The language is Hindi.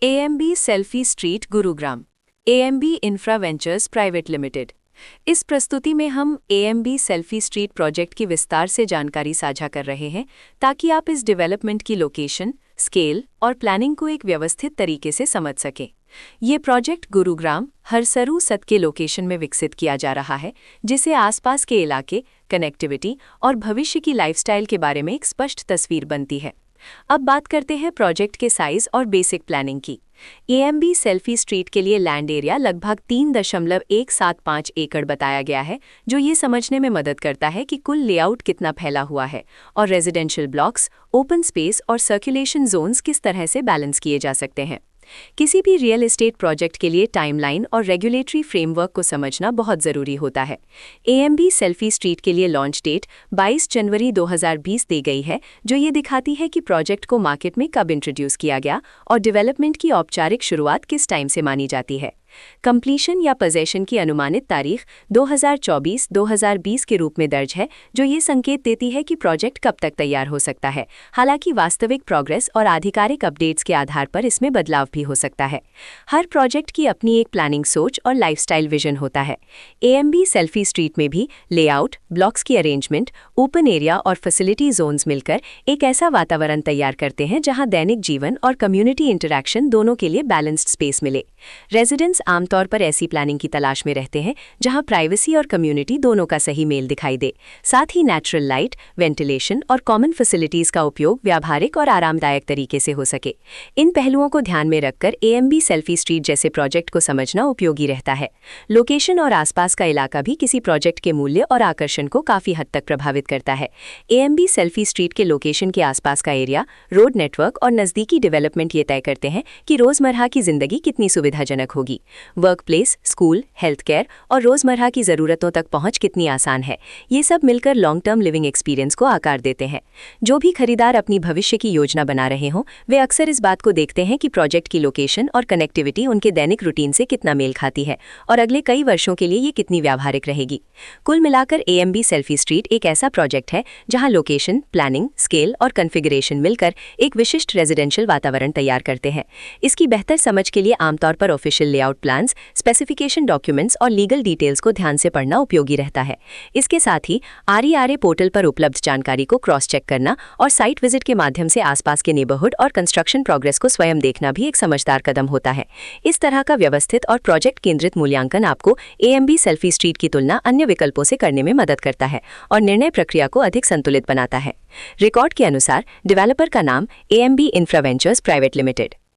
AMB selfie street Gurugram, AMB infra ventures private limited. इस प्रस्तुति में हम AMB सेल्फी स्ट्रीट प्रोजेक्ट की विस्तार से जानकारी साझा कर रहे हैं ताकि आप इस डेवलपमेंट की लोकेशन, स्केल और प्लानिंग को एक व्यवस्थित तरीके से समझ सकें। ये प्रोजेक्ट गुरुग्राम हरसरू सत के लोकेशन में विकसित किया जा रहा है, जिसे आसपास के इलाके, कनेक्टिविटी और भविष्य की लाइफस्टाइल के बारे में एक स्पष्ट तस्वीर बनती है। अब बात करते हैं प्रोजेक्ट के साइज और बेसिक प्लानिंग की। AMB सेल्फी स्ट्रीट के लिए लैंड एरिया लगभग 3.175 एकड़ बताया गया है, जो ये समझने में मदद करता है कि कुल लेआउट कितना फैला हुआ है और रेजिडेंशियल ब्लॉक्स, ओपन स्पेस और सर्कुलेशन जोन्स किस तरह से बैलेंस किए जा सकते हैं। किसी भी रियल एस्टेट प्रोजेक्ट के लिए टाइमलाइन और रेगुलेटरी फ्रेमवर्क को समझना बहुत ज़रूरी होता है। AMB सेल्फी स्ट्रीट के लिए लॉन्च डेट 22 जनवरी 2020 दी गई है, जो ये दिखाती है कि प्रोजेक्ट को मार्केट में कब इंट्रोड्यूस किया गया और डेवलपमेंट की औपचारिक शुरुआत किस टाइम से मानी जाती है। कंप्लीशन या पोजेशन की अनुमानित तारीख 2024-2020 के रूप में दर्ज है, जो ये संकेत देती है कि प्रोजेक्ट कब तक तैयार हो सकता है। हालांकि वास्तविक प्रोग्रेस और आधिकारिक अपडेट्स के आधार पर इसमें बदलाव भी हो सकता है। हर प्रोजेक्ट की अपनी एक प्लानिंग सोच और लाइफस्टाइल विजन होता है। AMB सेल्फी स्ट्रीट में भी लेआउट, ब्लॉक्स की अरेंजमेंट, ओपन एरिया और फैसिलिटी जोन्स मिलकर एक ऐसा वातावरण तैयार करते हैं जहां दैनिक जीवन और कम्युनिटी इंटरैक्शन दोनों के लिए बैलेंस्ड स्पेस मिले। रेजिडेंट्स आमतौर पर ऐसी प्लानिंग की तलाश में रहते हैं जहां प्राइवेसी और कम्युनिटी दोनों का सही मेल दिखाई दे। साथ ही नेचुरल लाइट, वेंटिलेशन और कॉमन फैसिलिटीज का उपयोग व्यावहारिक और आरामदायक तरीके से हो सके। इन पहलुओं को ध्यान में रखकर AMB सेल्फी स्ट्रीट जैसे प्रोजेक्ट को समझना उपयोगी रहता है। लोकेशन और आसपास का इलाका भी किसी प्रोजेक्ट के मूल्य और आकर्षण को काफी हद तक प्रभावित करता है। AMB सेल्फी स्ट्रीट के लोकेशन के आसपास का एरिया, रोड नेटवर्क और नजदीकी डेवलपमेंट ये तय करते हैं कि रोजमर्रा की जिंदगी कितनी सुविधाजनक होगी। Work place, school, health care और रोजमर्रा की ज़रूरतों तक पहुंच कितनी आसान है। ये सब मिलकर लॉन्ग टर्म लिविंग एक्सपीरियंस को आकार देते हैं। जो भी खरीदार अपनी भविष्य की योजना बना रहे हों, वे अक्सर इस बात को देखते हैं कि प्रोजेक्ट की लोकेशन और कनेक्टिविटी उनके दैनिक रूटीन से कितना मेल खाती है और अगले कई वर्षों के लिए ये कितनी व्यावहारिक रहेगी। कुल मिलाकर AMB सेल्फी स्ट्रीट एक ऐसा प्रोजेक्ट है जहां लोकेशन, प्लानिंग, स्केल और कॉन्फ़िगरेशन मिलकर एक विशिष्ट रेजिडेंशियल वातावरण तैयार करते हैं। इसकी बेहतर समझ के लिए आमतौर पर official layout plans, specification documents और लीगल डिटेल्स को ध्यान से पढ़ना उपयोगी रहता है। इसके साथ ही RERA पोर्टल पर उपलब्ध जानकारी को क्रॉस चेक करना और साइट विजिट के माध्यम से आसपास के नेबरहुड और कंस्ट्रक्शन प्रोग्रेस को स्वयं देखना भी एक समझदार कदम होता है। इस तरह का व्यवस्थित और प्रोजेक्ट केंद्रित मूल्यांकन आपको AMB सेल्फी स्ट्रीट की तुलना अन्य विकल्पों से करने में मदद करता है और निर्णय प्रक्रिया को अधिक संतुलित बनाता है। रिकॉर्ड के अनुसार डेवलपर का नाम AMB infra ventures private limited.